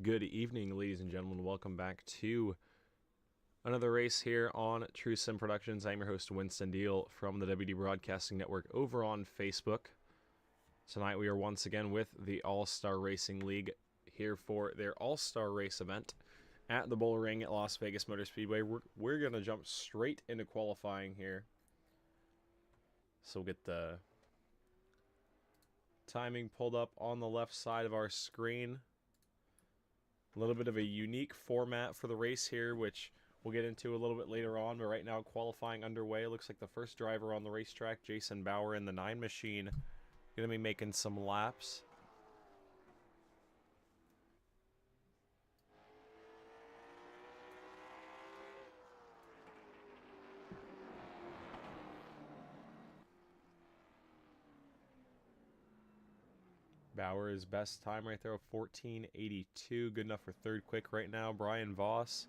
Good evening, ladies and gentlemen. Welcome back to another race here on True Sim Productions. I'm your host, Winston Deal from the WD Broadcasting Network over on Facebook. Tonight we are once again with the All-Star Racing League here for their All-Star Race event at the Bullring at Las Vegas Motor Speedway. We're going to jump straight into qualifying here. So we'll get the timing pulled up on the left side of our screen. A little bit of a unique format for the race here, which we'll get into a little bit later on. But right now, qualifying underway. Looks like the first driver on the racetrack, Jason Bauer in the 9 machine, going to be making some laps. Bauer's best time right there of 14:82. Good enough for third quick right now. Brian Voss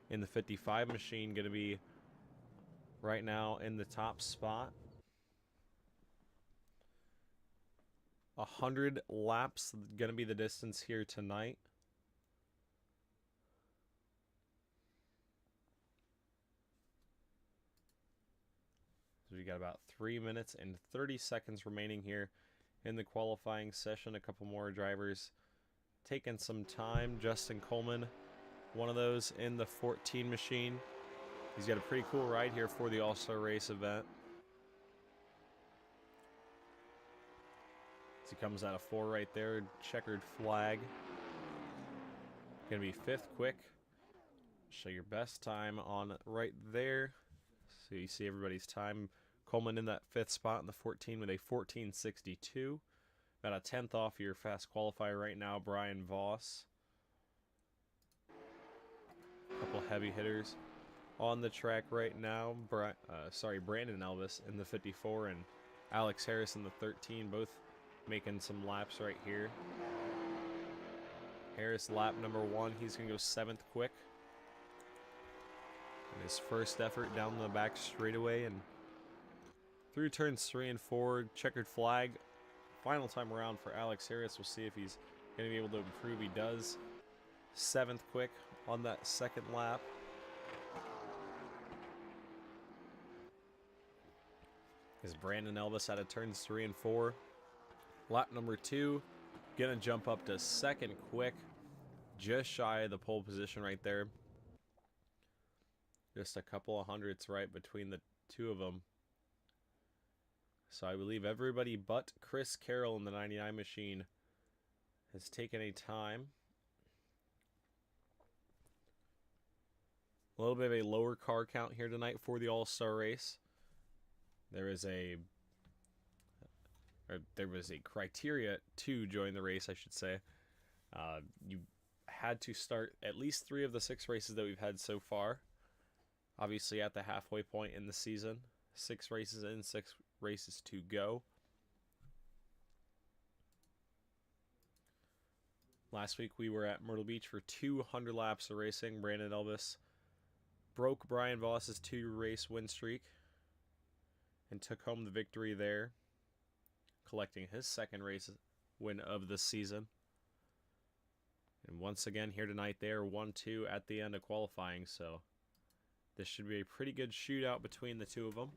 in the 55 machine going to be right now in the top spot. 100 laps going to be the distance here tonight. So we got about 3 minutes and 30 seconds remaining here in the qualifying session. A couple more drivers taking some time. Justin Coleman, one of those in the 14 machine. He's got a pretty cool ride here for the All-Star Race event. As he comes out of 4 right there, checkered flag. Gonna be 5th quick. Show your best time on right there. So you see everybody's time. Coleman in that 5th spot in the 14 with a 14:62. About a 10th off your fast qualifier right now, Brian Voss. A couple heavy hitters on the track right now. Brandon Elvis in the 54 and Alex Harris in the 13, both making some laps right here. Harris lap number 1, he's going to go 7th quick. In his first effort down the back straightaway and through turns 3 and 4, checkered flag. Final time around for Alex Harris. We'll see if he's going to be able to improve. He does. 7th quick on that 2nd lap. Is Brandon Elvis out of turns 3 and 4. Lap number 2, going to jump up to 2nd quick. Just shy of the pole position right there. Just a couple of hundredths right between the two of them. So I believe everybody but Chris Carroll in the 99 machine has taken a time. A little bit of a lower car count here tonight for the All-Star race. There was a criteria to join the race, I should say. You had to start at least 3 of the 6 races that we've had so far. Obviously at the halfway point in the season. 6 races in, 6 races to go. Last week we were at Myrtle Beach for 200 laps of racing. Brandon Elvis broke Brian Voss's 2-race win streak and took home the victory there, collecting his 2nd race win of the season. And once again here tonight they are 1-2 at the end of qualifying, so this should be a pretty good shootout between the two of them.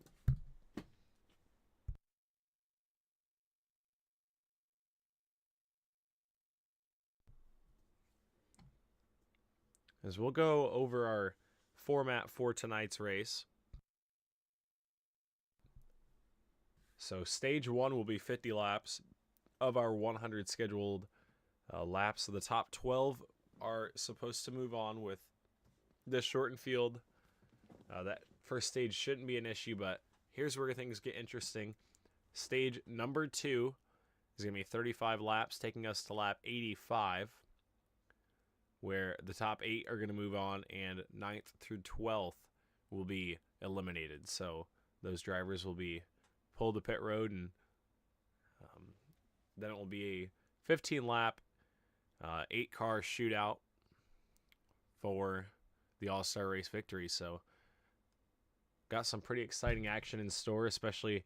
As we'll go over our format for tonight's race. So stage 1 will be 50 laps of our 100 scheduled laps. So the top 12 are supposed to move on with the shortened field. That first stage shouldn't be an issue, but here's where things get interesting. Stage number 2 is going to be 35 laps, taking us to lap 85, where the top 8 are going to move on, and 9th through 12th will be eliminated. So those drivers will be pulled to pit road, and then it will be a 15-lap, 8-car shootout for the All-Star Race victory. So got some pretty exciting action in store, especially,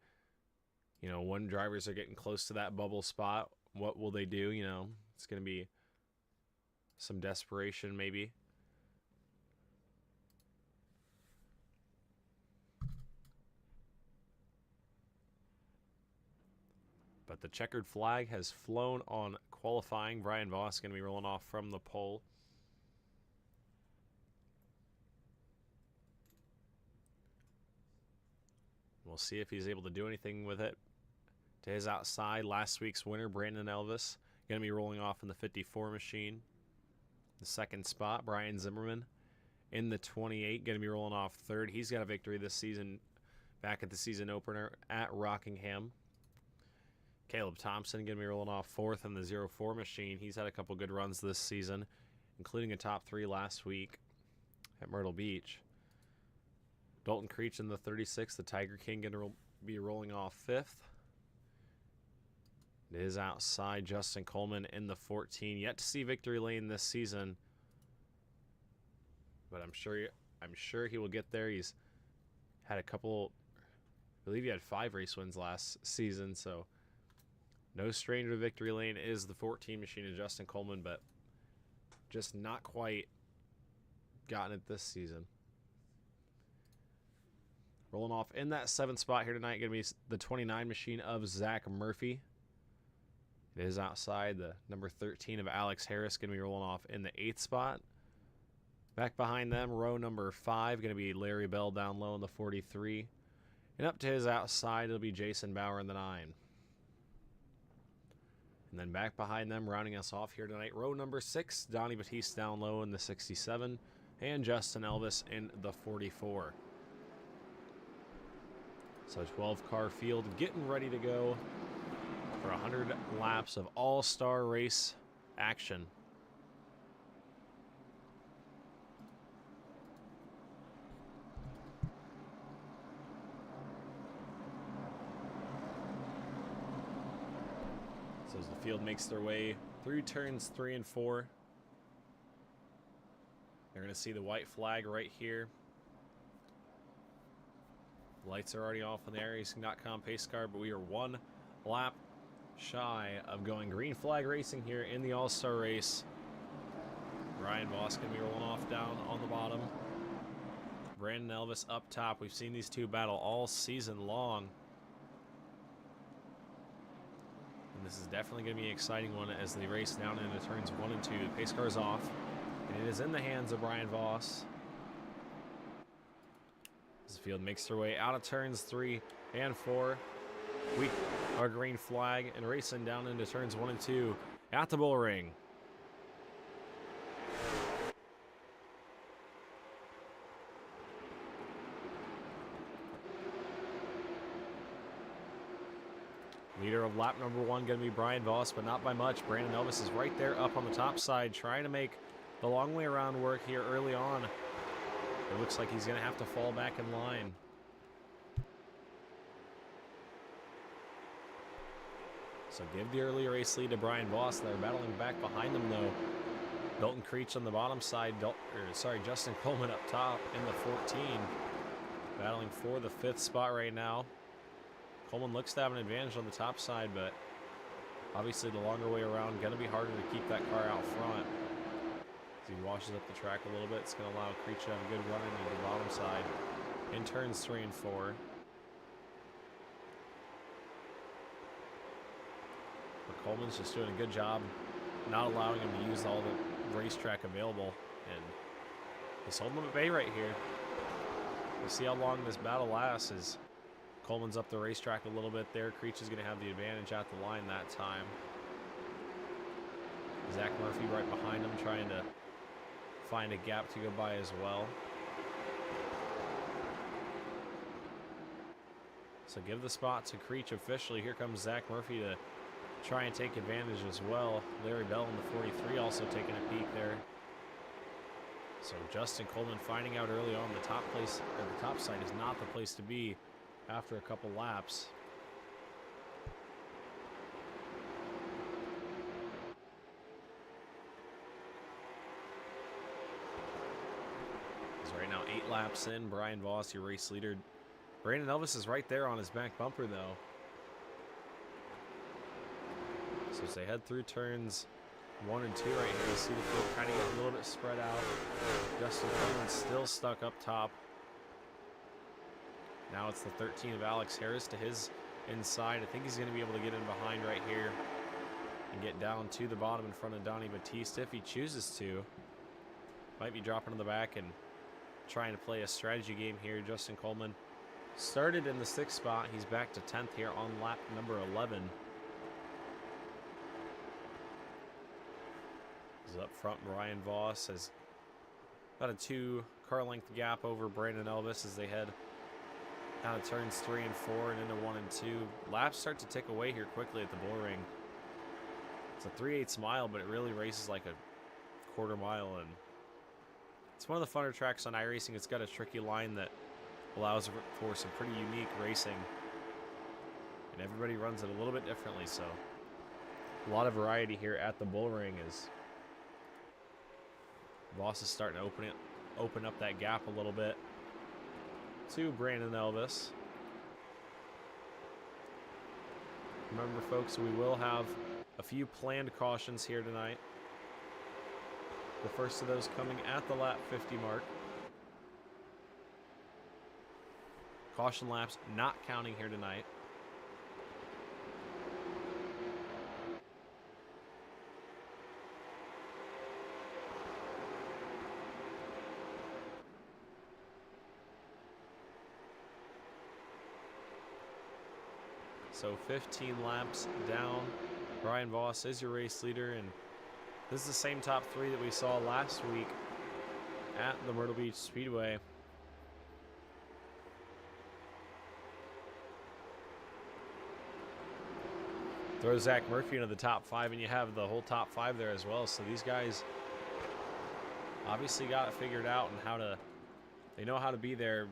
when drivers are getting close to that bubble spot. What will they do? It's going to be some desperation maybe. But the checkered flag has flown on qualifying. Brian Voss going to be rolling off from the pole. We'll see if he's able to do anything with it. To his outside, last week's winner, Brandon Elvis, going to be rolling off in the 54 machine. The second spot, Brian Zimmerman in the 28, going to be rolling off third. He's got a victory this season back at the season opener at Rockingham. Caleb Thompson going to be rolling off fourth in the 04 machine. He's had a couple good runs this season, including a top 3 last week at Myrtle Beach. Dalton Creech in the 36, the Tiger King, going to be rolling off fifth. It is outside, Justin Coleman in the 14. Yet to see victory lane this season, but I'm sure he will get there. He's had a couple, I believe he had 5 race wins last season, so no stranger to victory lane is the 14 machine of Justin Coleman, but just not quite gotten it this season. Rolling off in that 7th spot here tonight, going to be the 29 machine of Zach Murphy. It is outside, the number 13 of Alex Harris, going to be rolling off in the 8th spot. Back behind them, row number 5, going to be Larry Bell down low in the 43. And up to his outside, it'll be Jason Bauer in the 9. And then back behind them, rounding us off here tonight, row number 6, Donnie Batiste down low in the 67, and Justin Elvis in the 44. So 12-car field getting ready to go for 100 laps of all-star race action. So as the field makes their way through turns 3 and 4, they're going to see the white flag right here. Lights are already off on the AirRacing.com pace car, but we are 1 lap shy of going green flag racing here in the All-Star race. Brian Voss going to be rolling off down on the bottom. Brandon Elvis up top. We've seen these two battle all season long. And this is definitely going to be an exciting one as they race down into turns 1 and 2. The pace car is off, and it is in the hands of Brian Voss. As the field makes their way out of turns 3 and 4. Our green flag and racing down into turns 1 and 2 at the Bullring. Leader of lap number 1 going to be Brian Voss, but not by much. Brandon Elvis is right there up on the top side, trying to make the long way around work here early on. It looks like he's going to have to fall back in line. So give the early race lead to Brian Voss. They're battling back behind them, though. Dalton Creech on the bottom side. Justin Coleman up top in the 14. Battling for the 5th spot right now. Coleman looks to have an advantage on the top side, but obviously the longer way around, going to be harder to keep that car out front. As he washes up the track a little bit, it's going to allow Creech to have a good run into the bottom side in turns 3 and 4. But Coleman's just doing a good job not allowing him to use all the racetrack available, and he's holding him at bay right here. We'll see how long this battle lasts as Coleman's up the racetrack a little bit there. Creech is going to have the advantage at the line that time. Zach Murphy right behind him, trying to find a gap to go by as well. So give the spot to Creech officially. Here comes Zach Murphy to try and take advantage as well. Larry Bell in the 43 also taking a peek there. So Justin Coleman finding out early on the top place, or the top side, is not the place to be after a couple laps. Right now 8 laps in. Brian Voss, your race leader. Brandon Elvis is right there on his back bumper, though. So as they head through turns 1 and 2 right here. You see the field kind of get a little bit spread out. Justin Coleman still stuck up top. Now it's the 13 of Alex Harris to his inside. I think he's going to be able to get in behind right here and get down to the bottom in front of Donnie Batiste if he chooses to. Might be dropping to the back and trying to play a strategy game here. Justin Coleman started in the 6th spot. He's back to 10th here on lap number 11. He's up front. Brian Voss has about a 2-car length gap over Brandon Elvis as they head out of turns 3 and 4 and into 1 and 2. Laps start to tick away here quickly at the Bullring. It's a 3/8 mile, but it really races like a quarter mile, and it's one of the funner tracks on iRacing. It's got a tricky line that allows for some pretty unique racing, and everybody runs it a little bit differently, so a lot of variety here at the Bullring as Voss is starting to open up that gap a little bit to Brandon Elvis. Remember, folks, we will have a few planned cautions here tonight. The first of those coming at the lap 50 mark. Caution laps not counting here tonight. So 15 laps down. Brian Voss is your race leader, and this is the same top 3 that we saw last week at the Myrtle Beach Speedway. Throw Zach Murphy into the top 5, and you have the whole top 5 there as well. So these guys obviously got it figured out and they know how to be there.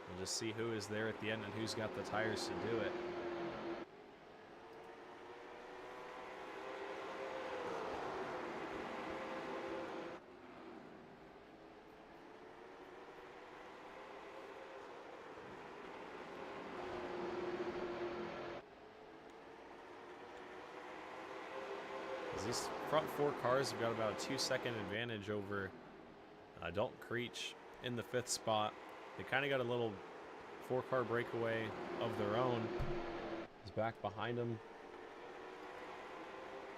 We'll just see who is there at the end and who's got the tires to do it. These front 4 cars have got about a 2-second advantage over Dalton Creech in the 5th spot. They kind of got a little 4-car breakaway of their own. He's back behind him.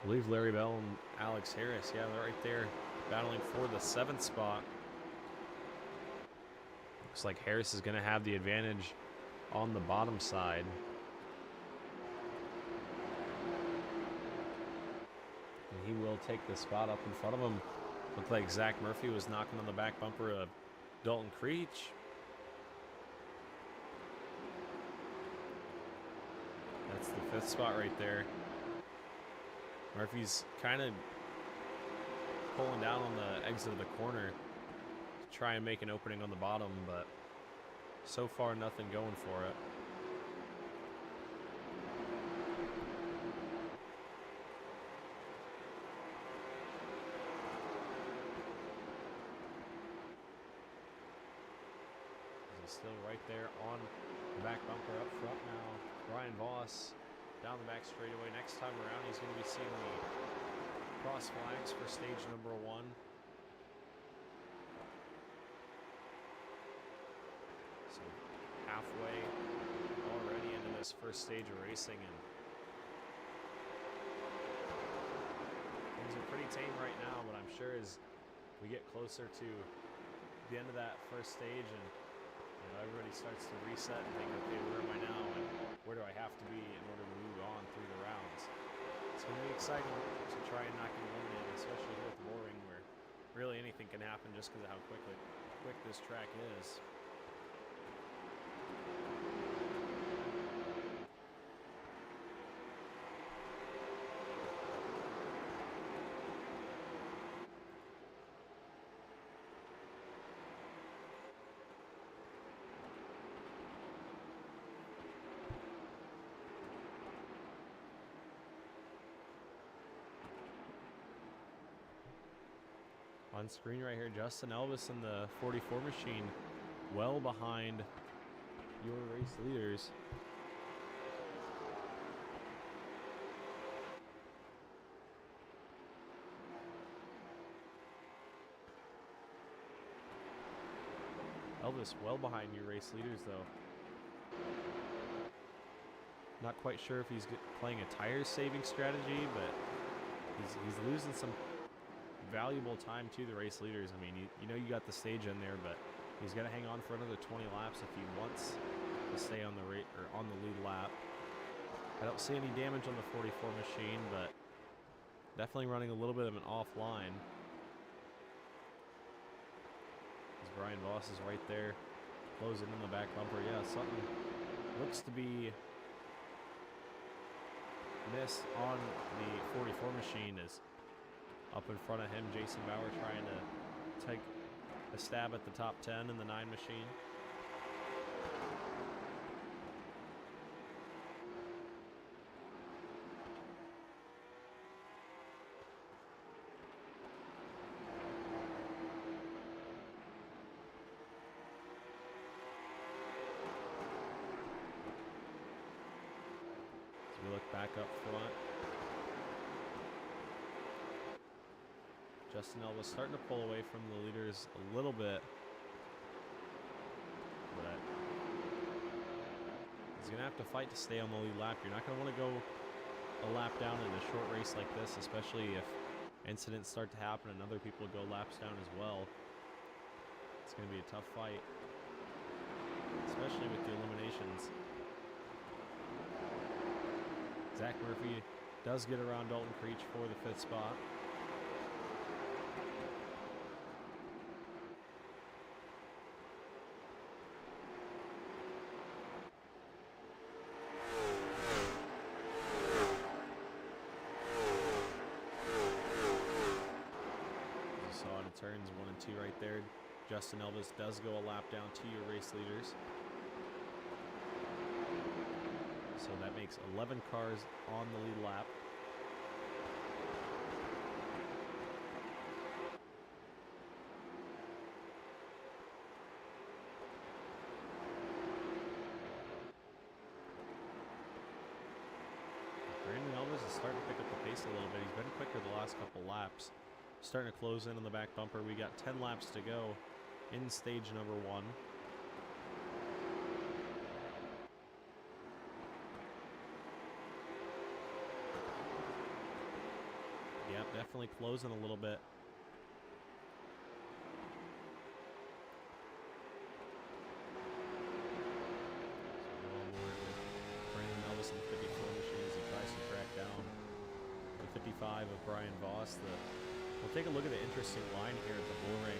I believe Larry Bell and Alex Harris, yeah, they're right there battling for the 7th spot. Looks like Harris is going to have the advantage on the bottom side. He will take the spot up in front of him. Looked like Zach Murphy was knocking on the back bumper of Dalton Creech. That's the 5th spot right there. Murphy's kind of pulling down on the exit of the corner to try and make an opening on the bottom, but so far nothing going for it. Still right there on the back bumper up front now. Brian Voss down the back straightaway. Next time around, he's going to be seeing the cross flags for stage number 1. So halfway already into this first stage of racing, and things are pretty tame right now, but I'm sure as we get closer to the end of that first stage and everybody starts to reset and think, okay, where am I now and where do I have to be in order to move on through the rounds? It's going to be exciting to try and not get eliminated, especially here at the Bullring, where really anything can happen just because of how quick this track is. On screen right here, Justin Elvis in the 44 machine, well behind your race leaders. Elvis well behind your race leaders, though. Not quite sure if he's playing a tire saving strategy, but he's losing some valuable time to the race leaders. I mean, you know you got the stage in there, but he's got to hang on for another 20 laps if he wants to stay on the on the lead lap. I don't see any damage on the 44 machine, but definitely running a little bit of an offline. As Brian Voss is right there, closing in the back bumper. Yeah, something looks to be missed on the 44 machine. Is up in front of him, Jason Bauer trying to take a stab at the top 10 in the 9 machine. As we look back up front, Justin Elvis starting to pull away from the leaders a little bit, but he's going to have to fight to stay on the lead lap. You're not going to want to go a lap down in a short race like this, especially if incidents start to happen and other people go laps down as well. It's going to be a tough fight, especially with the eliminations. Zach Murphy does get around Dalton Creech for the 5th spot. Turns 1 and 2 right there. Justin Elvis does go a lap down to your race leaders. So that makes 11 cars on the lead lap. Brandon Elvis is starting to pick up the pace a little bit. He's been quicker the last couple laps. Starting to close in on the back bumper. We got 10 laps to go in stage number 1. Yep, definitely closing a little bit. So we're on board with Brandon Elvis in the 54 machine as he tries to track down the 55 of Brian Voss. We'll take a look at the interesting line here at the Bullring.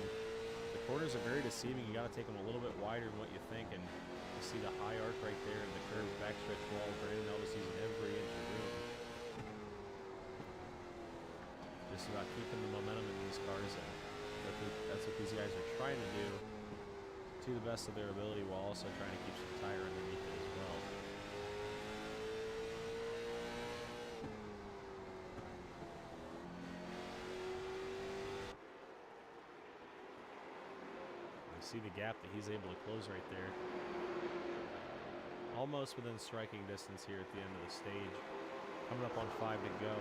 The corners are very deceiving. You got to take them a little bit wider than what you think, and you see the high arc right there and the curved backstretch wall. Brandon Elvis using every inch of room. Just about keeping the momentum in these cars, and that's what these guys are trying to do to the best of their ability, while also trying to keep some tire underneath it as well. See the gap that he's able to close right there. Almost within striking distance here at the end of the stage. Coming up on 5 to go.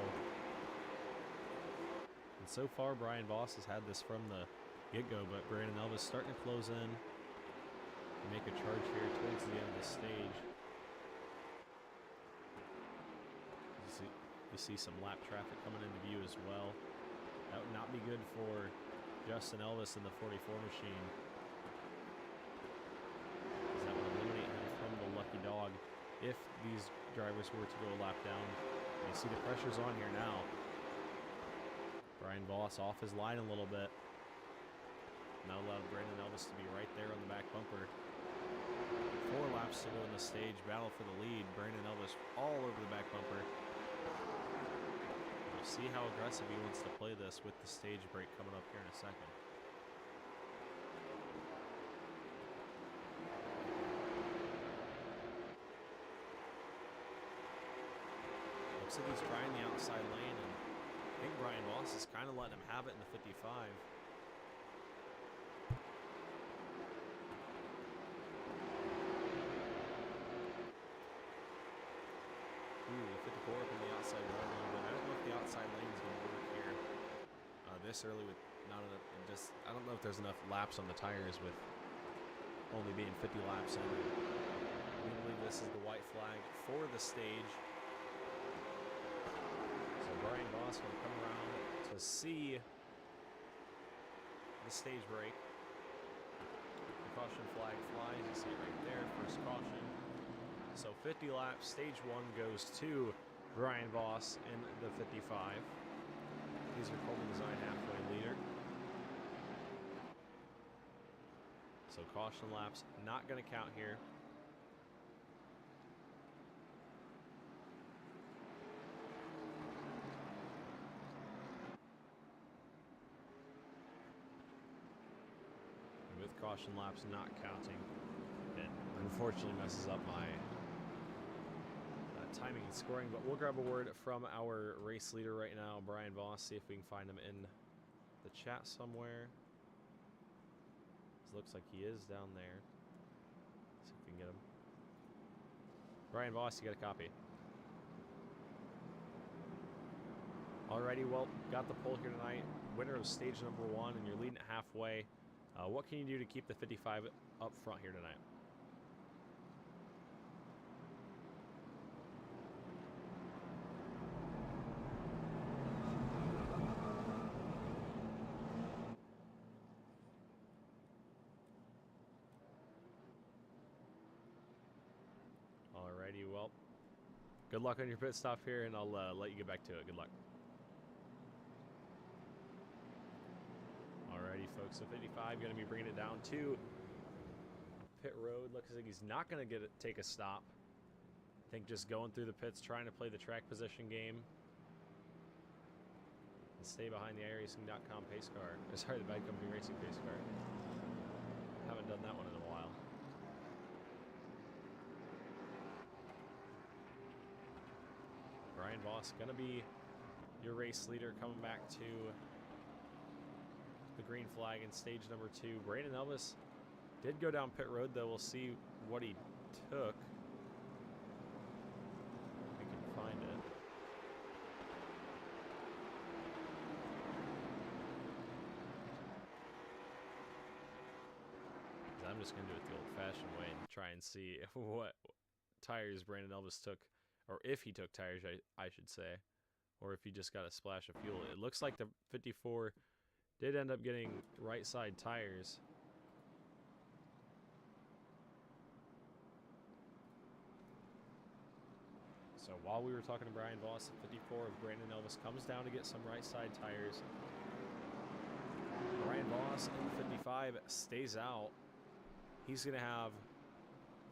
And so far, Brian Voss has had this from the get-go, but Brandon Elvis starting to close in and make a charge here towards the end of the stage. You see some lap traffic coming into view as well. That would not be good for Justin Elvis in the 44 machine. Dog if these drivers were to go a lap down. You see the pressure's on here now. Brian Voss off his line a little bit. Now allowed Brandon Elvis to be right there on the back bumper. 4 laps to go in the stage. Battle for the lead. Brandon Elvis all over the back bumper. We'll see how aggressive he wants to play this with the stage break coming up here in a second. Looks like he's trying the outside lane, and I think Brian Voss is kind of letting him have it in the 55. Ooh, the 54 up in the outside lane a little bit. I don't know if the outside lane is going to work here this early with not enough. I don't know if there's enough laps on the tires with only being 50 laps in. We believe this is the white flag for the stage. So Brian Voss will come around to see the stage break. The caution flag flies, you see it right there, first caution. So 50 laps, stage 1 goes to Brian Voss in the 55. He's your Coleman Design halfway leader. So caution laps not going to count here. With caution laps not counting, it unfortunately messes up my timing and scoring, but we'll grab a word from our race leader right now, Brian Voss, see if we can find him in the chat somewhere. It looks like he is down there. See if we can get him. Brian Voss, you got a copy. Alrighty, well, got the pole here tonight. Winner of stage number 1, and you're leading it halfway. What can you do to keep the 55 up front here tonight? Alrighty, well, good luck on your pit stop here, and I'll let you get back to it. Good luck. Alrighty, folks, so 55 going to be bringing it down to pit road. Looks like he's not going to take a stop. I think just going through the pits, trying to play the track position game. And stay behind the iRacing.com pace car. Sorry, the Bad Company Racing pace car. Haven't done that one in a while. Brian Voss going to be your race leader, coming back to the green flag in stage number 2. Brandon Elvis did go down pit road, though. We'll see what he took. If we can find it. I'm just going to do it the old-fashioned way and try and see what tires Brandon Elvis took, or if he took tires, I should say, or if he just got a splash of fuel. It looks like the 54 did end up getting right side tires. So while we were talking to Brian Voss, the 54 of Brandon Elvis comes down to get some right side tires. Brian Voss in the 55 stays out. He's going to have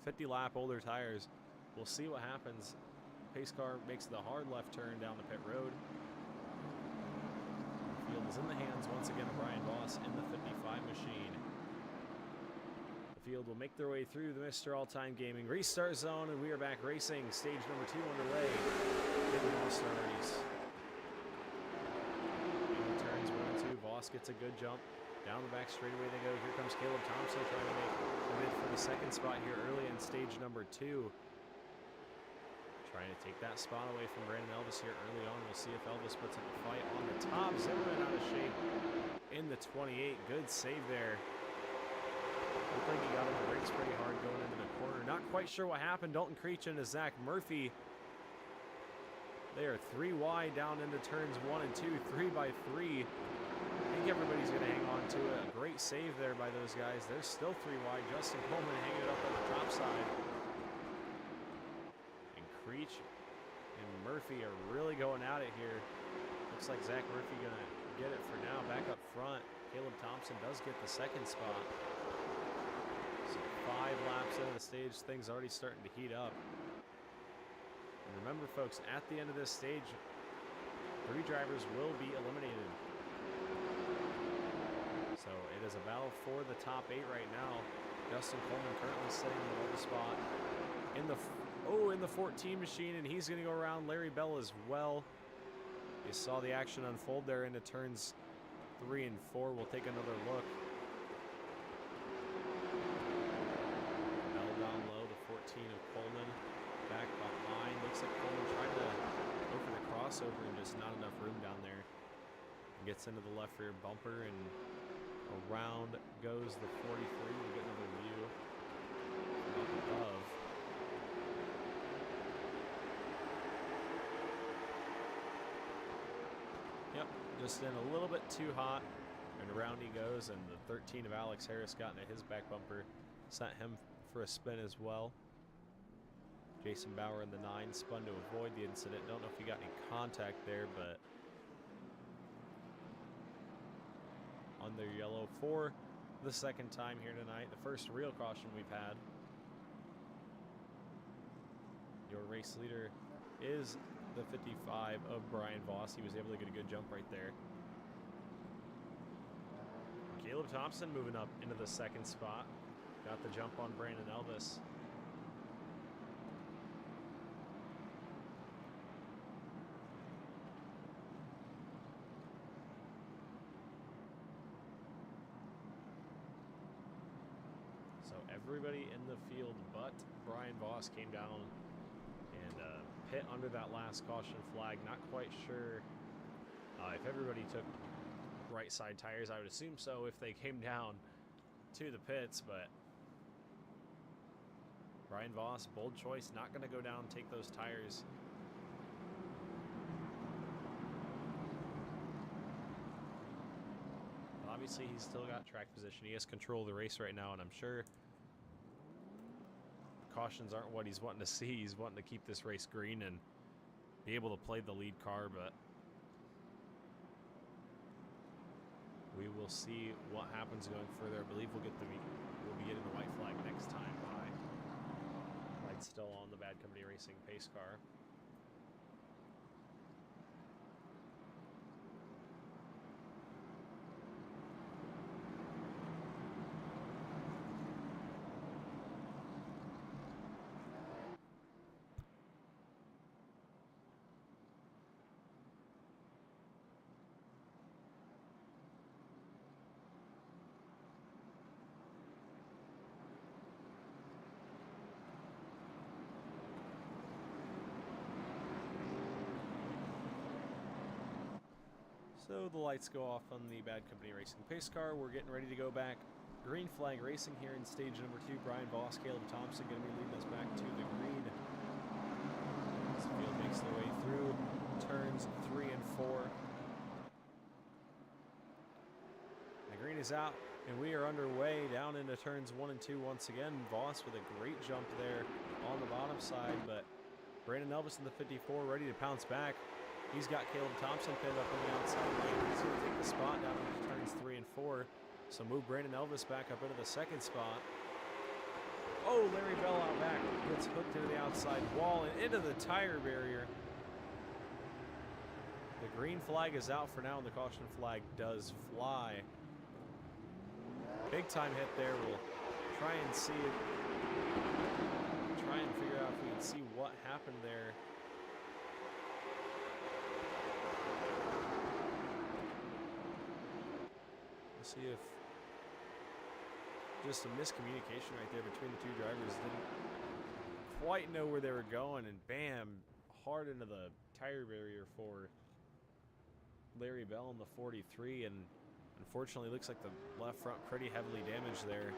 50 lap older tires. We'll see what happens. Pace car makes the hard left turn down the pit road. The field is in the hands once again of Brian Voss in the 55 machine. The field will make their way through the Mr. All-Time Gaming restart zone, and we are back racing. Stage number 2 underway in the All-Star race. In turns 1 and 2, Voss gets a good jump. Down the back straightaway they go. Here comes Caleb Thompson trying to make a bid for the second spot here early in stage number 2. Trying to take that spot away from Brandon Elvis here early on. We'll see if Elvis puts up a fight on the top. Zimmerman out of shape in the 28. Good save there. Looked like he got on the brakes pretty hard going into the corner. Not quite sure what happened. Dalton Creech into Zach Murphy. They are 3 wide down into turns 1 and 2. 3 by 3. I think everybody's going to hang on to it. A great save there by those guys. They're still 3 wide. Justin Coleman hanging it up on the top side. And Creech and Murphy are really going at it here. Looks like Zach Murphy going to get it for now. Back up front, Caleb Thompson does get the second spot. So 5 laps into the stage, things already starting to heat up. And remember, folks, at the end of this stage, 3 drivers will be eliminated. So it is a battle for the top 8 right now. Justin Coleman currently sitting in the low spot in the 14 machine, and he's going to go around Larry Bell as well. You saw the action unfold there into turns 3 and 4. We'll take another look. Bell down low, the 14 of Coleman back behind. Looks like Coleman trying to go for the crossover and just not enough room down there. Gets into the left rear bumper, and around goes the 43. We'll get another view. Yep, just in a little bit too hot, and around he goes, and the 13 of Alex Harris got into his back bumper, sent him for a spin as well. Jason Bauer in the 9 spun to avoid the incident. Don't know if he got any contact there, but on their yellow for the second time here tonight, the first real caution we've had. Your race leader is the 55 of Brian Voss. He was able to get a good jump right there. Caleb Thompson moving up into the second spot. Got the jump on Brandon Elvis. So everybody in the field but Brian Voss came down and hit under that last caution flag. Not quite sure if everybody took right side tires. I would assume so if they came down to the pits, but Brian Voss, bold choice, not going to go down and take those tires. But obviously he's still got track position. He has control of the race right now, and I'm sure cautions aren't what he's wanting to see. He's wanting to keep this race green and be able to play the lead car, but we will see what happens going further. I believe we'll be getting the white flag next time by. Light's still on the Bad Company Racing pace car. So the lights go off on the Bad Company Racing pace car. We're getting ready to go back. Green flag racing here in stage number 2. Brian Voss, Caleb Thompson going to be leading us back to the green. This field makes their way through turns 3 and 4. The green is out, and we are underway down into turns 1 and 2 once again. Voss with a great jump there on the bottom side, but Brandon Elvis in the 54 ready to pounce back. He's got Caleb Thompson pinned up on the outside lane. He's going to take the spot down into turns 3 and 4. So move Brandon Elvis back up into the second spot. Oh, Larry Bell out back. Gets hooked into the outside wall and into the tire barrier. The green flag is out for now, and the caution flag does fly. Big time hit there. We'll try and see it. Try and figure out if we can see what happened there. See if just some miscommunication right there between the two drivers. Didn't quite know where they were going, and bam, hard into the tire barrier for Larry Bell in the 43, and unfortunately looks like the left front pretty heavily damaged there,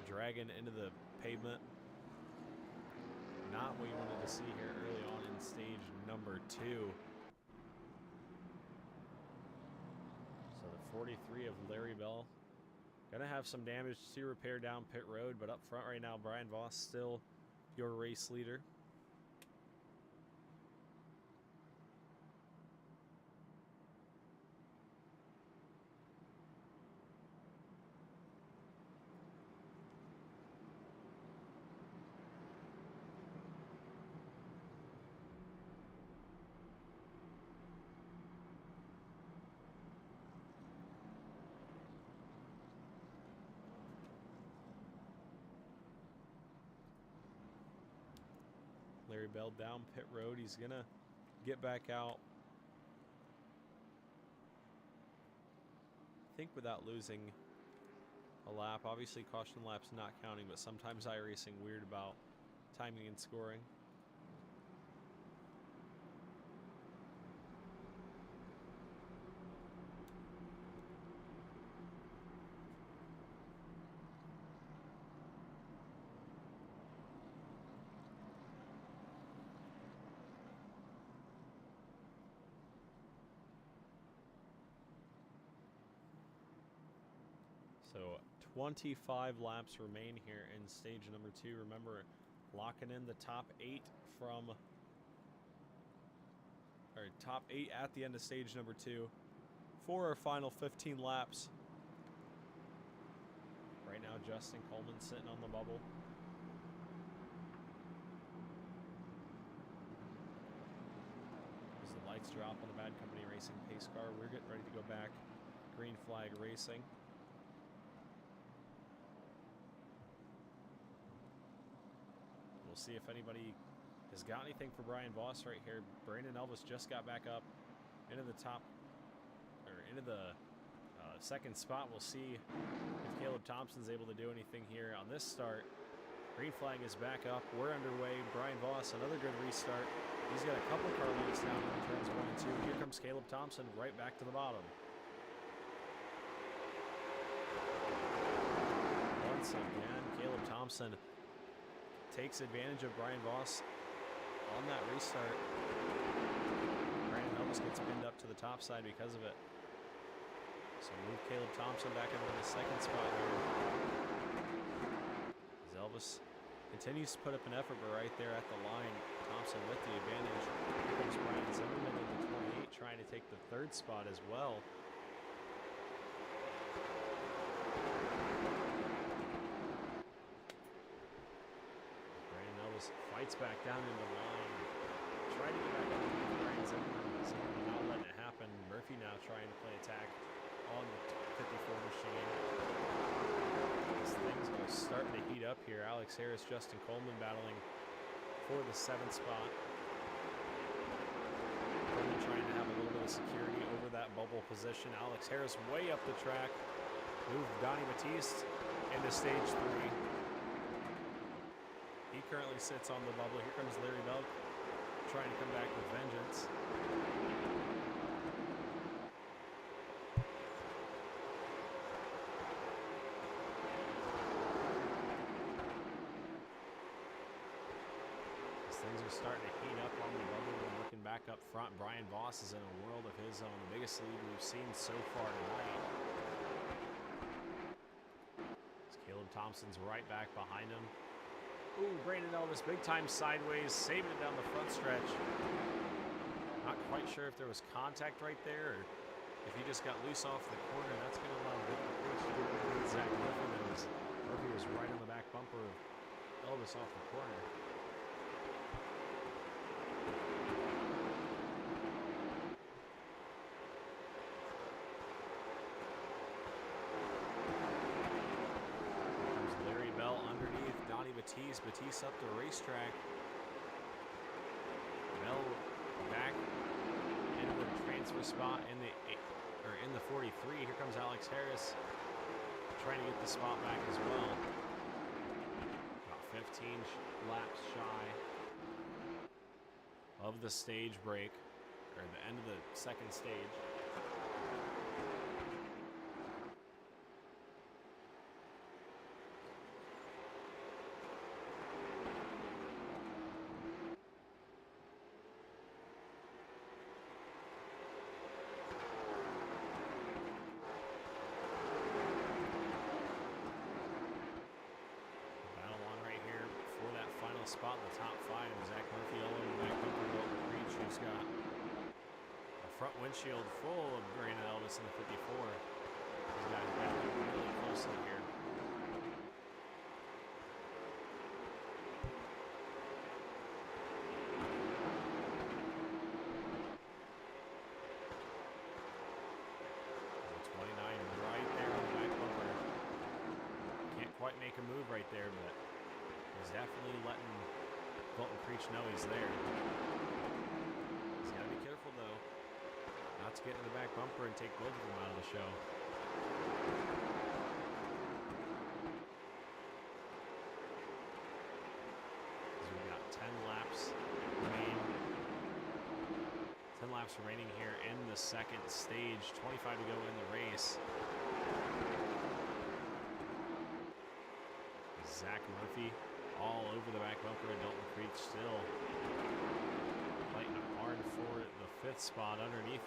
dragging into the pavement. Not what you wanted to see here early on in stage number 2. 43 of Larry Bell. Gonna have some damage to repair down pit road, but up front right now, Brian Voss still your race leader. Larry Bell down pit road. He's gonna get back out, I think, without losing a lap. Obviously caution laps not counting, but sometimes iRacing weird about timing and scoring. So 25 laps remain here in stage number 2. Remember, locking in the top 8 from, or top 8 at the end of stage number 2 for our final 15 laps. Right now, Justin Coleman sitting on the bubble. As the lights drop on the Bad Company Racing pace car, we're getting ready to go back. Green flag racing. We'll see if anybody has got anything for Brian Voss right here. Brandon Elvis just got back up into the top, or into the second spot. We'll see if Caleb Thompson's able to do anything here on this start. Green flag is back up. We're underway. Brian Voss, another good restart. He's got a couple car lengths down in turns 1 and 2. Here comes Caleb Thompson right back to the bottom. Once again, Caleb Thompson takes advantage of Brian Voss on that restart. Brandon Elvis gets pinned up to the top side because of it. So move Caleb Thompson back into the second spot here. As Elvis continues to put up an effort, but right there at the line, Thompson with the advantage. Here comes Brian Zimmerman in the 28, trying to take the third spot as well. Brandon Elvis fights back down into the line. Trying to get back up to Brian Zimmerman. Zimmerman not letting it happen. Murphy now trying to play attack on the 54 machine. These things are starting to heat up here. Alex Harris, Justin Coleman battling for the 7th spot. Coleman trying to have a little bit of security over that bubble position. Alex Harris way up the track. Move Donnie Batiste into stage 3. He currently sits on the bubble. Here comes Larry Belk trying to come back with vengeance. Things are starting to heat up on the bubble. We're looking back up front. Brian Voss is in a world of his own. The biggest lead we've seen so far tonight. As Caleb Thompson's right back behind him. Ooh, Brandon Elvis big time sideways, saving it down the front stretch. Not quite sure if there was contact right there or if he just got loose off the corner. That's going to allow Victor Cruz to get Zach Murphy. Murphy was right on the back bumper of Elvis off the corner. Batiste up the racetrack. Bell back into the transfer spot in the 43. Here comes Alex Harris trying to get the spot back as well. About 15 laps shy of the stage break, or the end of the second stage. Spot in the top 5. Zach Murphy all over the back bumper. Dalton Creech, who's got a front windshield full of Brandon Elvis in the 54. These guys battling really closely here. The 29 right there on the back bumper. Can't quite make a move right there, but he's definitely letting Dalton Creech know he's there. He's got to be careful, though, not to get in the back bumper and take both of them out of the show. So we've got 10 laps remaining. 10 laps remaining here in the second stage. 25 to go in the race. Zach Murphy all over the back bumper, and Dalton Creech still fighting hard for the 5th spot. Underneath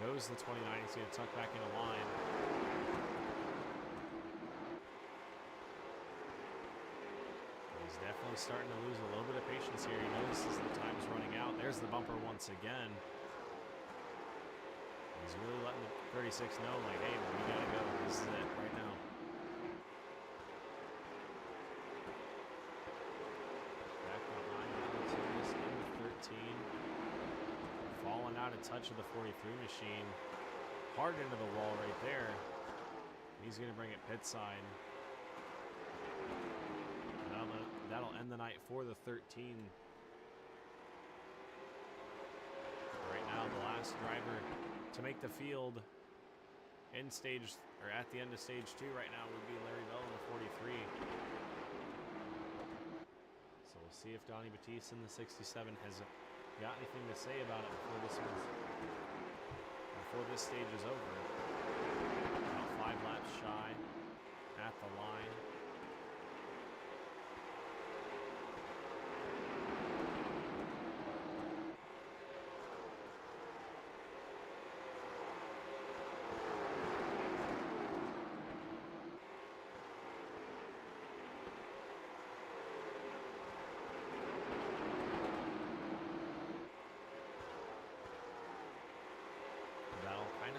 goes the 29. He's going to tuck back into line. He's definitely starting to lose a little bit of patience here. He notices the time's running out. There's the bumper once again. He's really letting the 36 know, like, hey, we gotta go. This is it right now. Back behind Valentinius into 13. Falling out of touch of the 43 machine. Hard into the wall right there. He's going to bring it pit side. That'll end the night for the 13. Right now, the last driver to make the field in stage, or at the end of stage 2 right now would be Larry Bell in the 43. So we'll see if Donnie Batiste in the 67 has got anything to say about it before this stage is over. About 5 laps shy at the line.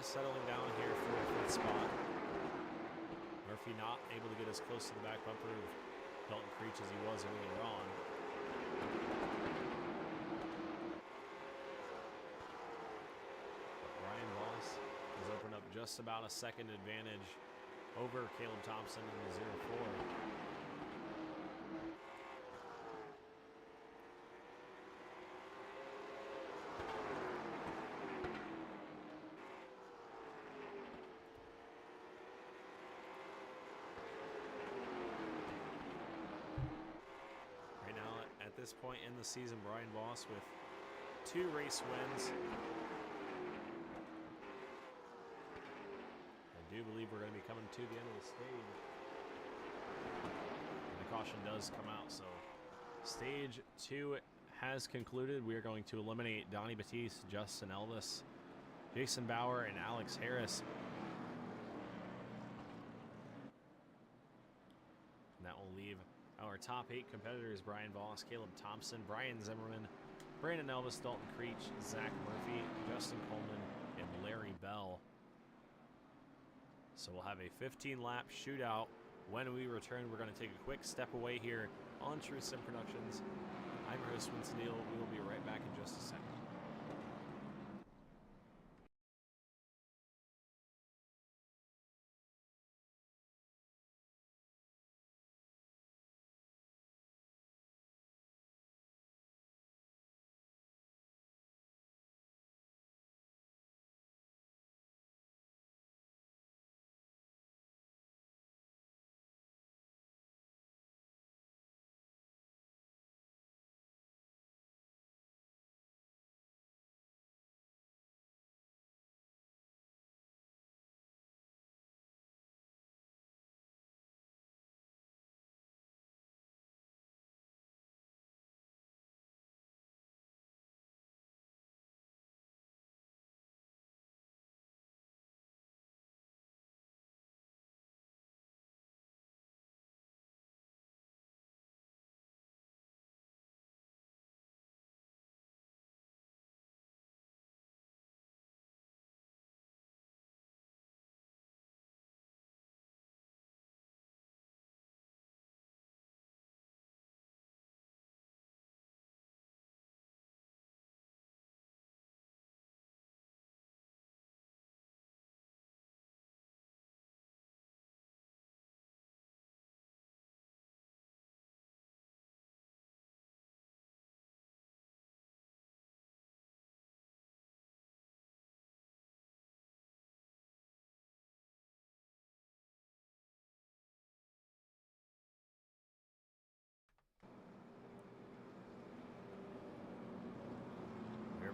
Settling down here for the 5th spot. Murphy not able to get as close to the back bumper of Dalton Creech as he was earlier on. But Brian Voss has opened up just about a second advantage over Caleb Thompson in the 0-4. At this point in the season, Brian Voss with 2 race wins. I do believe we're going to be coming to the end of the stage. And the caution does come out, so stage 2 has concluded. We are going to eliminate Donnie Batiste, Justin Elvis, Jason Bauer, and Alex Harris. And that will leave our top 8 competitors: Brian Voss, Caleb Thompson, Brian Zimmerman, Brandon Elvis, Dalton Creech, Zach Murphy, Justin Coleman, and Larry Bell. So we'll have a 15-lap shootout. When we return, we're going to take a quick step away here on True Sim Productions. I'm your host, Winston Neal. We will be right back in just a second.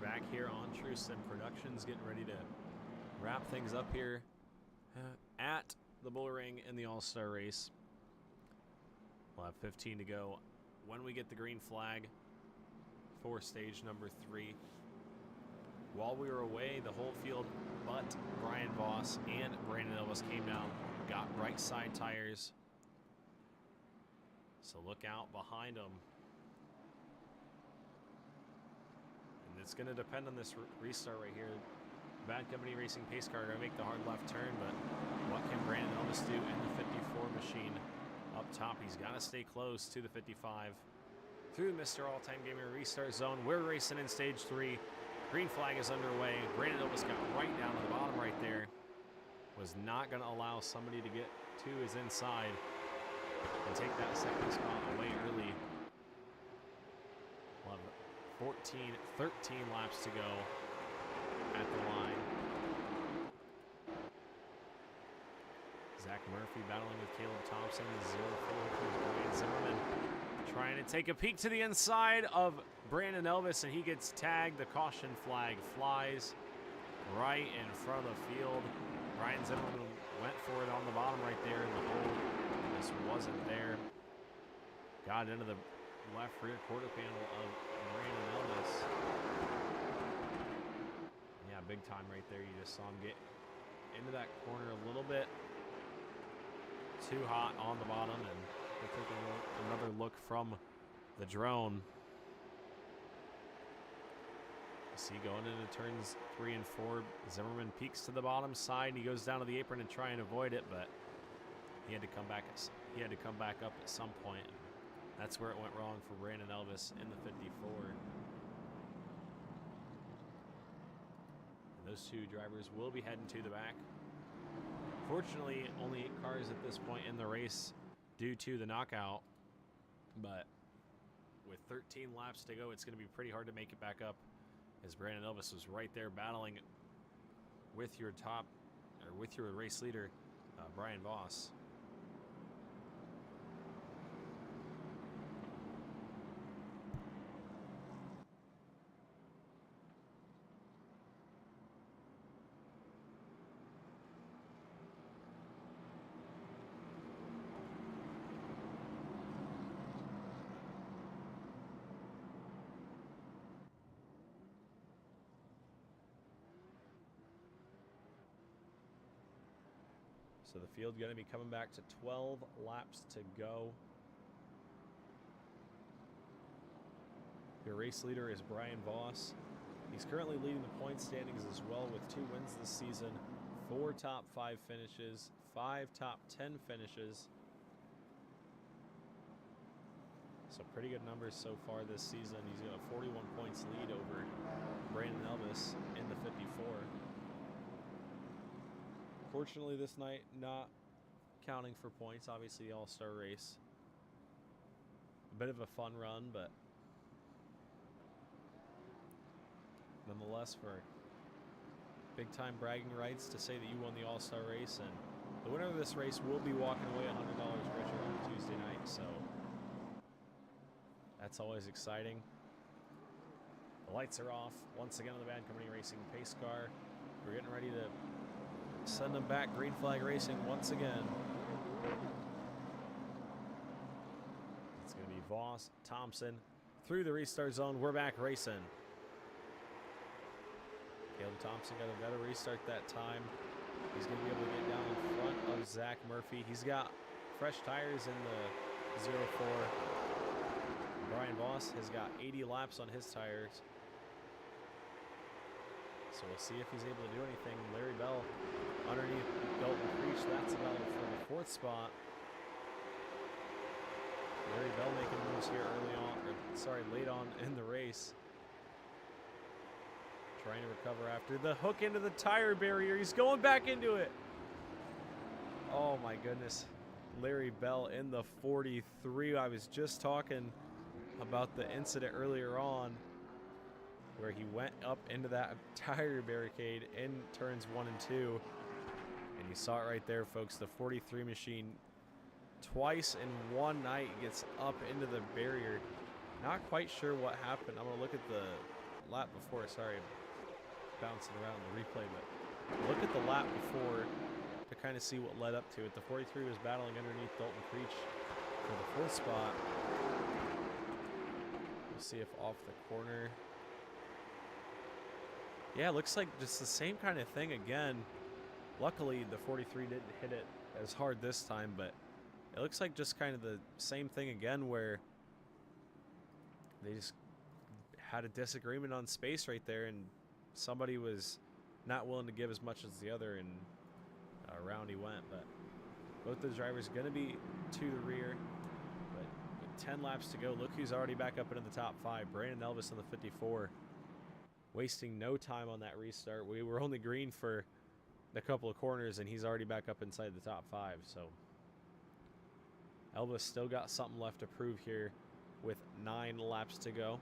Back here on True Sim Productions, getting ready to wrap things up here at the Bullring in the All-Star race. We'll have 15 to go when we get the green flag for stage number 3. While we were away, the whole field but Brian Voss and Brandon Elvis came down, got right side tires. So look out behind them. And it's going to depend on this restart right here. Bad Company Racing pace car going to make the hard left turn, but what can Brandon Elvis do in the 54 machine? Up top, he's got to stay close to the 55. Through Mr. All-Time Gamer restart zone, we're racing in stage 3. Green flag is underway. Brandon Elvis got right down to the bottom right there. Was not going to allow somebody to get to his inside and take that second spot away early. We'll have 13 laps to go at the line. Zach Murphy battling with Caleb Thompson. 0-4 Brian Zimmerman trying to take a peek to the inside of Brandon Elvis, and he gets tagged. The caution flag flies right in front of the field. Brian Zimmerman went for it on the bottom right there, and the hole just wasn't there. Got into the left rear quarter panel of Brandon Elvis. Yeah, big time right there. You just saw him get into that corner a little bit too hot on the bottom, and we'll take another look from the drone. You see going into turns 3 and 4, Zimmerman peeks to the bottom side. He goes down to the apron and try and avoid it, but he had to come back. He had to come back up at some point. That's where it went wrong for Brandon Elvis in the 54. And those two drivers will be heading to the back. Fortunately, only 8 cars at this point in the race due to the knockout, but with 13 laps to go, it's going to be pretty hard to make it back up, as Brandon Elvis was right there battling with your race leader, Brian Voss. So the field going to be coming back to 12 laps to go. Your race leader is Brian Voss. He's currently leading the point standings as well with 2 wins this season, 4 top 5 finishes, 5 top 10 finishes. So pretty good numbers so far this season. He's got a 41 points lead over Brandon Elvis in the 54. Fortunately, this night, not counting for points. Obviously, the All-Star race. A bit of a fun run, but nonetheless, for big-time bragging rights to say that you won the All-Star race. And the winner of this race will be walking away $100 richer on Tuesday night, so that's always exciting. The lights are off once again on the Bad Company Racing pace car. We're getting ready to send them back. Green flag racing once again. It's going to be Voss, Thompson through the restart zone. We're back racing. Caleb Thompson got a better restart that time. He's going to be able to get down in front of Zach Murphy. He's got fresh tires in the 04. Brian Voss has got 80 laps on his tires. So we'll see if he's able to do anything. Larry Bell underneath Dalton Creech. That's about it for the 4th spot. Larry Bell making moves here late on in the race. Trying to recover after the hook into the tire barrier. He's going back into it. Oh my goodness. Larry Bell in the 43. I was just talking about the incident earlier on where he went up into that tire barricade in turns 1 and 2. And you saw it right there, folks. The 43 machine twice in one night gets up into the barrier. Not quite sure what happened. I'm going to look at the lap before. Sorry, bouncing around the replay. But look at the lap before to kind of see what led up to it. The 43 was battling underneath Dalton Creech for the 4th spot. We'll see if off the corner. Yeah, it looks like just the same kind of thing again. Luckily, the 43 didn't hit it as hard this time, but It looks like just kind of the same thing again, where they just had a disagreement on space right there, and somebody was not willing to give as much as the other, and around he went. But both those drivers are going to be to the rear. But with 10 laps to go, look who's already back up into the top 5. Brandon Elvis on the 54. Wasting no time on that restart. We were only green for a couple of corners, and he's already back up inside the top 5. So Elvis still got something left to prove here with 9 laps to go.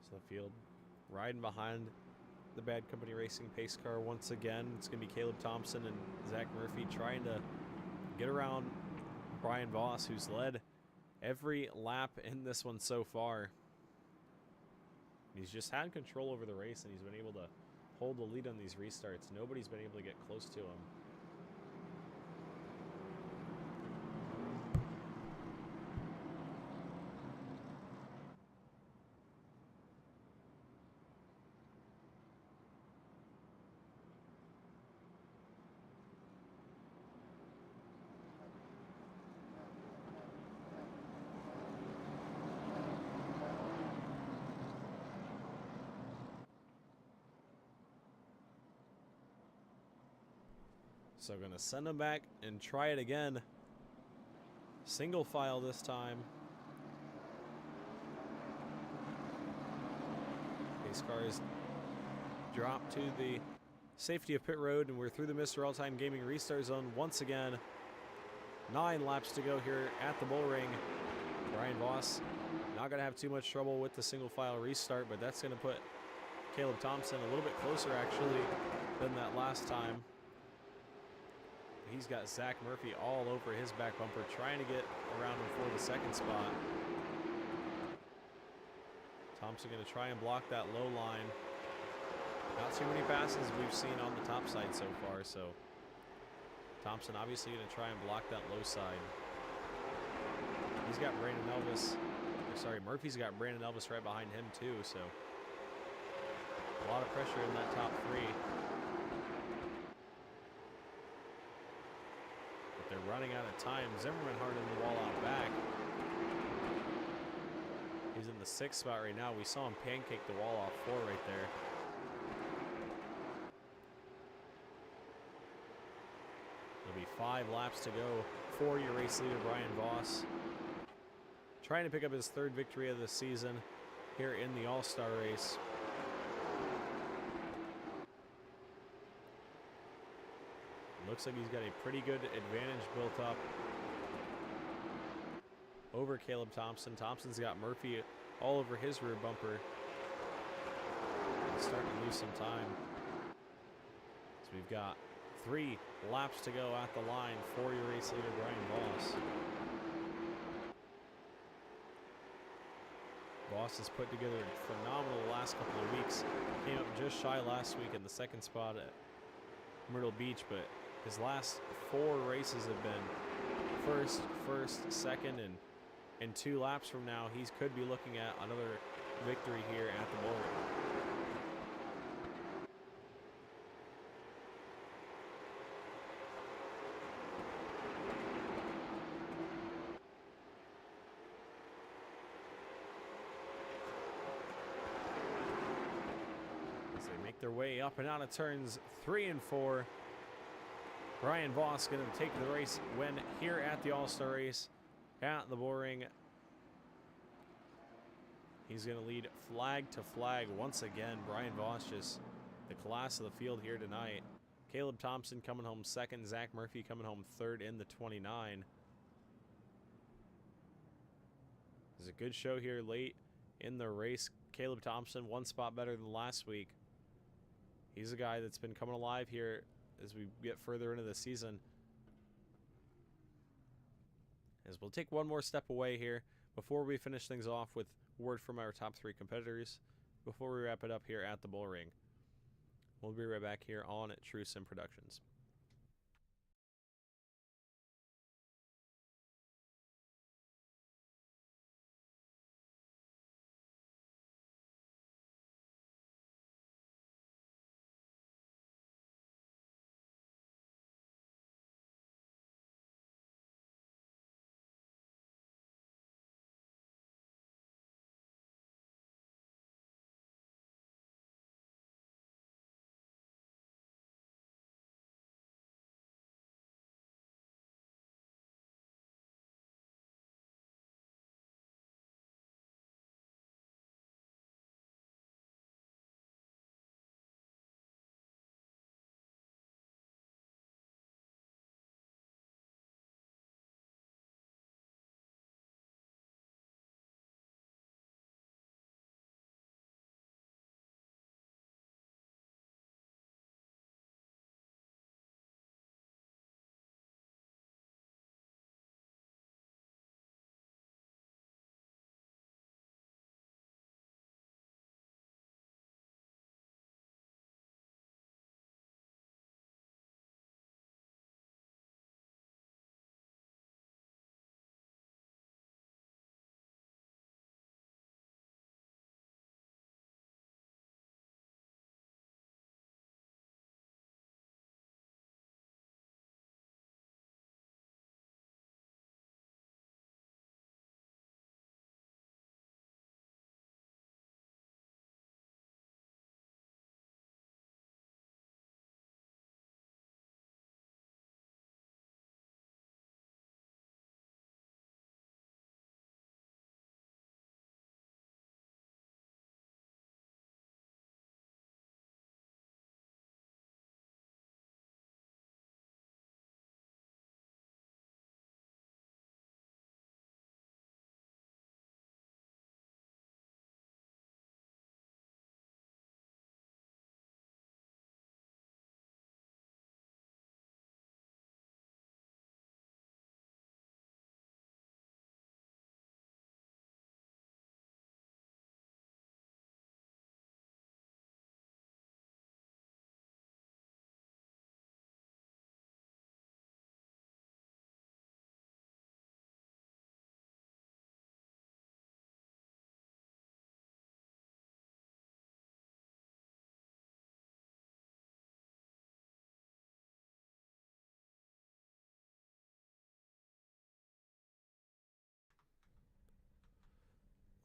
So the field riding behind the Bad Company Racing pace car once again. It's going to be Caleb Thompson and Zach Murphy trying to get around Brian Voss, who's led every lap in this one so far. He's just had control over the race, and he's been able to hold the lead on these restarts. Nobody's been able to get close to him. So going to send him back and try it again. Single file this time. Pace car is dropped to the safety of pit road, and we're through the Mr. All-Time Gaming restart zone once again. 9 laps to go here at the Bullring. Brian Voss not going to have too much trouble with the single file restart, but that's going to put Caleb Thompson a little bit closer actually than that last time. He's got Zach Murphy all over his back bumper, trying to get around him for the second spot. Thompson going to try and block that low line. Not too many passes we've seen on the top side so far, so Thompson obviously going to try and block that low side. He's got Brandon Elvis. Sorry, Murphy's got Brandon Elvis right behind him too, so a lot of pressure in that top 3. They're running out of time. Zimmerman hard in the wall out back. He's in the 6th spot right now. We saw him pancake the wall off 4 right there. There'll be 5 laps to go for your race leader, Brian Voss. Trying to pick up his 3rd victory of the season here in the All-Star race. Looks like he's got a pretty good advantage built up over Caleb Thompson. Thompson's got Murphy all over his rear bumper. He's starting to lose some time. So we've got 3 laps to go at the line for your race leader, Brian Voss. Voss has put together a phenomenal last couple of weeks. Came up just shy last week in the 2nd spot at Myrtle Beach, but his last 4 races have been first, second, and in 2 laps from now, he could be looking at another victory here at the Bullring. As they make their way up and out of turns 3 and 4. Brian Voss going to take the race win here at the All-Star race at the Bullring. He's going to lead flag to flag once again. Brian Voss just the class of the field here tonight. Caleb Thompson coming home 2nd. Zach Murphy coming home 3rd in the 29. It's a good show here late in the race. Caleb Thompson 1 spot better than last week. He's a guy that's been coming alive here as we get further into the season. as we'll take one more step away here before we finish things off with word from our top 3 competitors before we wrap it up here at the Bullring. We'll be right back here on True Sim Productions.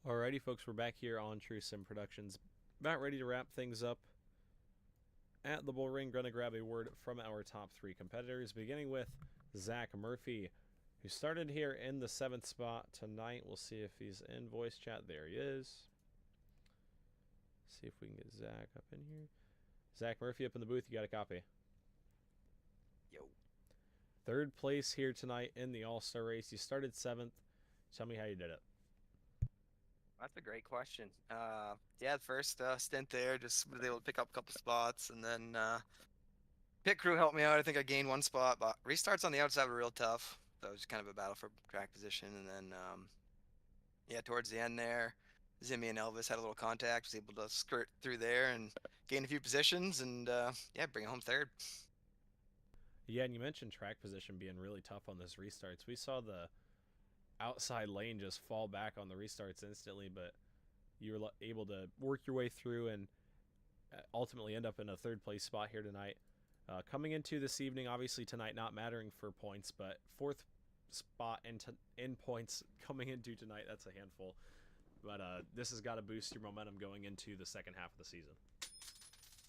Alrighty, folks, we're back here on True Sim Productions. About ready to wrap things up at the Bullring. Going to grab a word from our top 3 competitors, beginning with Zach Murphy, who started here in the 7th spot tonight. We'll see if he's in voice chat. There he is. See if we can get Zach up in here. Zach Murphy up in the booth. You got a copy? Yo. 3rd place here tonight in the All-Star race. You started 7th. Tell me how you did it. That's a great question. Yeah, the first stint there, just was able to pick up a couple spots, and then pit crew helped me out. I think I gained 1 spot, but restarts on the outside were real tough. So it was kind of a battle for track position, and then yeah, towards the end there, Zimmy and Elvis had a little contact. Was able to skirt through there and gain a few positions, and yeah, bring it home 3rd. Yeah, and you mentioned track position being really tough on this restarts. We saw the outside lane just fall back on the restarts instantly, but you were able to work your way through and ultimately end up in a 3rd place spot here tonight. Coming into this evening, obviously tonight not mattering for points, but 4th spot in points coming into tonight, that's a handful. But this has got to boost your momentum going into the second half of the season.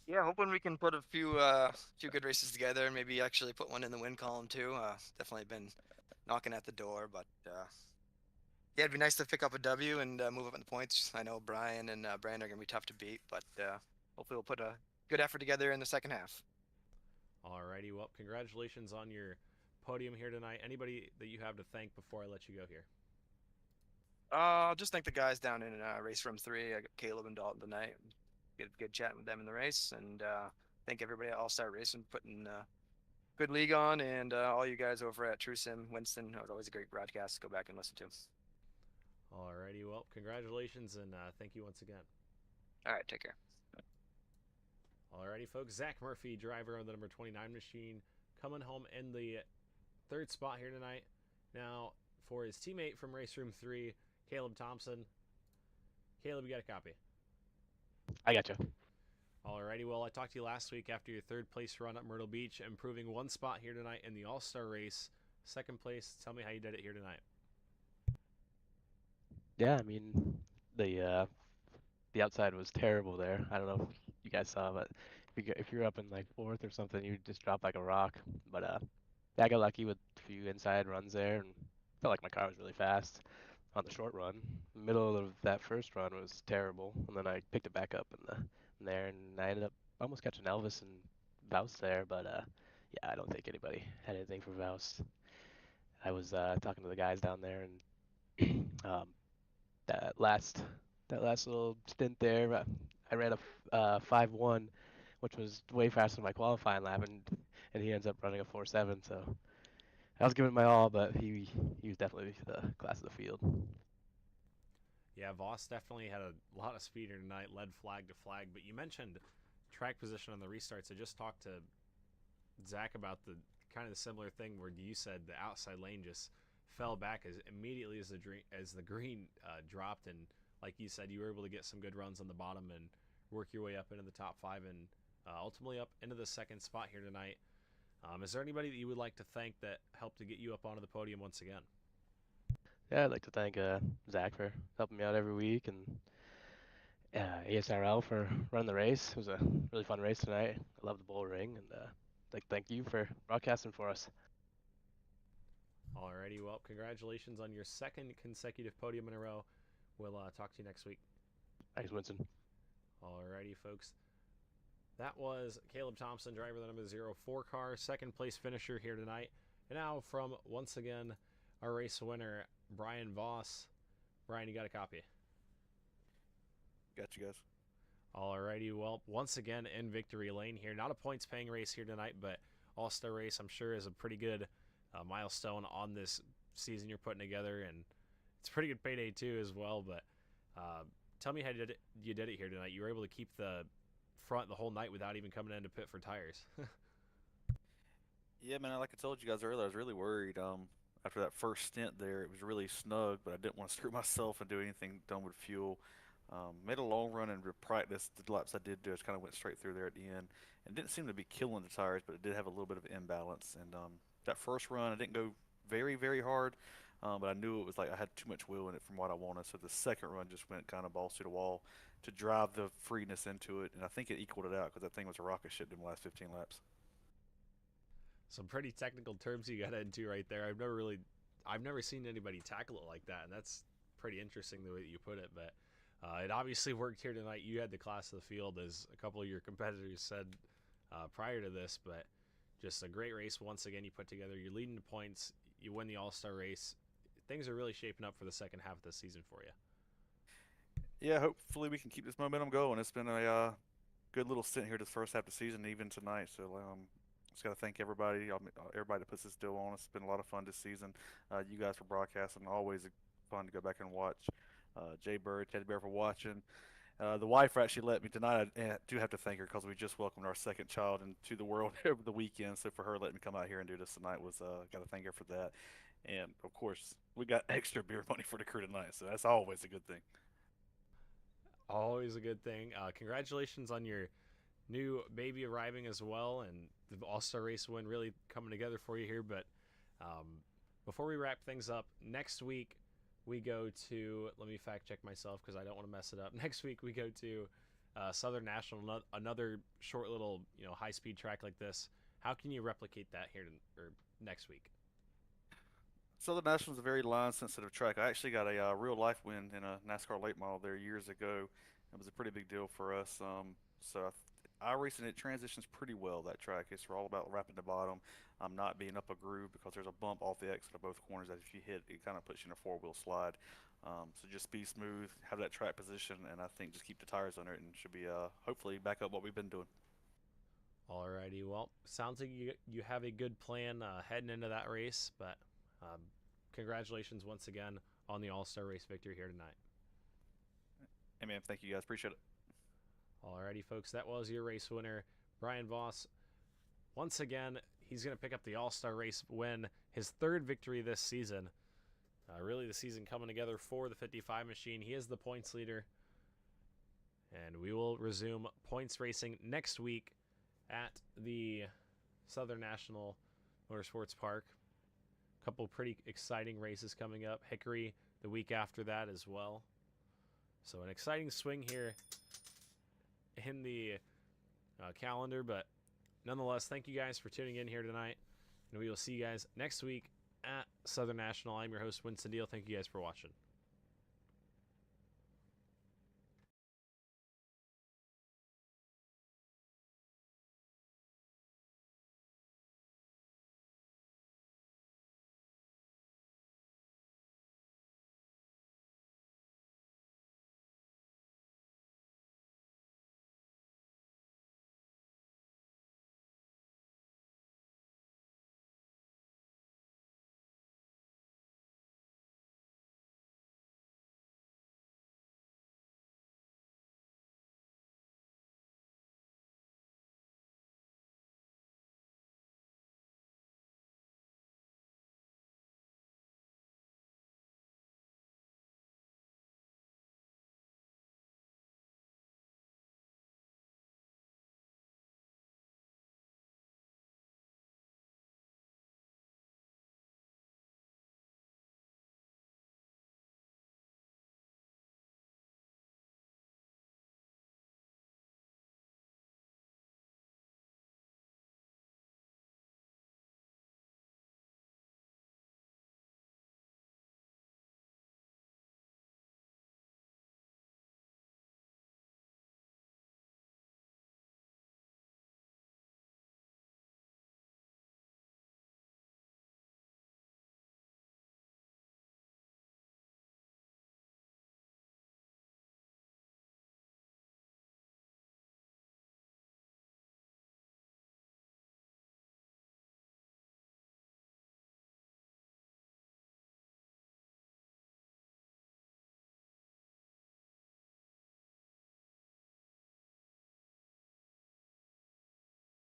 Yeah, hoping we can put a few good races together and maybe actually put one in the win column too. Definitely been knocking at the door, but yeah, it'd be nice to pick up a W and move up in the points. I know Brian and Brandon are gonna be tough to beat, but hopefully we'll put a good effort together in the second half. Alrighty, well, congratulations on your podium here tonight. Anybody that you have to thank before I let you go here? I'll just thank the guys down in race room 3. I got Caleb and Dalton tonight. Get a good chat with them in the race, and thank everybody at All Star Racing putting good league on, and all you guys over at True Sim Winston. It was always a great broadcast. Go back and listen to. Alrighty, well, congratulations and thank you once again. All right, take care. Alrighty, folks, Zach Murphy, driver of the number 29 machine, coming home in the third spot here tonight. Now, for his teammate from Race Room 3, Caleb Thompson. Caleb, you got a copy. I got you. Alrighty, well, I talked to you last week after your third place run at Myrtle Beach, improving one spot here tonight in the All-Star race. Second place, tell me how you did it here tonight. Yeah, I mean the outside was terrible there. I don't know if you guys saw, but if you're up in like fourth or something, you just drop like a rock. But yeah, I got lucky with a few inside runs there, and felt like my car was really fast on the short run. Middle of that first run was terrible, and then I picked it back up in there, and I ended up almost catching Elvis and Voust there. But yeah, I don't think anybody had anything for Voust. I was talking to the guys down there, and that last that last little stint there, I ran a 5-1, which was way faster than my qualifying lap, and he ends up running a 4-7. So I was giving it my all, but he was definitely the class of the field. Yeah, Voss definitely had a lot of speed here tonight, led flag to flag. But you mentioned track position on the restarts. I just talked to Zach about the kind of the similar thing where you said the outside lane just fell back as immediately as the green dropped, and like you said, you were able to get some good runs on the bottom and work your way up into the top five and ultimately up into the second spot here tonight. Is there anybody that you would like to thank that helped to get you up onto the podium once again? Yeah, I'd like to thank Zach for helping me out every week, and ASRL for running the race. It was a really fun race tonight. I love the Bullring, and like thank you for broadcasting for us. Alrighty, well, congratulations on your second consecutive podium in a row. We'll talk to you next week. Thanks, Winston. Alrighty, folks. That was Caleb Thompson, driver of the number 04 car, second place finisher here tonight. And now from, once again, our race winner, Brian Voss. Brian, you got a copy? Got you guys. Alrighty, well, once again in victory lane here. Not a points paying race here tonight, but All-Star race, I'm sure, is a pretty good milestone on this season you're putting together. And it's a pretty good payday, too, as well. But tell me how you did it here tonight. You were able to keep the front the whole night without even coming into pit for tires. Yeah, man. Like I told you guys earlier, I was really worried. After that first stint there, it was really snug, but I didn't want to screw myself and do anything dumb with fuel. Made a long run in practice. The laps I did do, I just kind of went straight through there at the end, and didn't seem to be killing the tires, but it did have a little bit of imbalance. And that first run, I didn't go very, very hard, but I knew it was like I had too much wheel in it from what I wanted. So the second run just went kind of balls to the wall to drive the freeness into it, and I think it equaled it out because that thing was a rocket ship in the last 15 laps. Some pretty technical terms you got into right there. I've never seen anybody tackle it like that, and that's pretty interesting the way that you put it. But it obviously worked here tonight. You had the class of the field, as a couple of your competitors said prior to this. But just a great race once again. You put together. You're leading the points. You win the All-Star race. Things are really shaping up for the second half of the season for you. Yeah, hopefully we can keep this momentum going. It's been a good little stint here this first half of the season, even tonight. So just got to thank everybody, everybody that puts this deal on. It's been a lot of fun this season. You guys for broadcasting, always fun to go back and watch. Jay Bird, Teddy Bear for watching. The wife actually let me tonight. I do have to thank her because we just welcomed our second child into the world over the weekend. So for her letting me come out here and do this tonight was got to thank her for that. And of course, we got extra beer money for the crew tonight, so that's always a good thing. Always a good thing. Congratulations on your new baby arriving as well, and the All-Star race win really coming together for you here. But before we wrap things up, next week we go to, let me fact check myself because I don't want to mess it up. Next week we go to Southern National, another short little high-speed track like this. How can you replicate that here or next week? Southern National is a very line-sensitive track. I actually got a real life win in a NASCAR late model there years ago. It was a pretty big deal for us. So I racing it transitions pretty well that track. It's all about wrapping the bottom, not being up a groove because there's a bump off the exit of both corners that if you hit, it kind of puts you in a four-wheel slide. So just be smooth, have that track position, and I think just keep the tires under it and should be hopefully back up what we've been doing. Alrighty, well, sounds like you have a good plan heading into that race, but congratulations once again on the All-Star Race victory here tonight. Hey man, thank you guys. Appreciate it. Alrighty, folks, that was your race winner, Brian Voss. Once again, he's going to pick up the All-Star Race win, his third victory this season. Really, the season coming together for the 55 machine. He is the points leader. And we will resume points racing next week at the Southern National Motorsports Park. A couple pretty exciting races coming up. Hickory the week after that as well. So an exciting swing here in the calendar. But nonetheless, thank you guys for tuning in here tonight. And we will see you guys next week at Southern National. I'm your host, Winston Deal. Thank you guys for watching.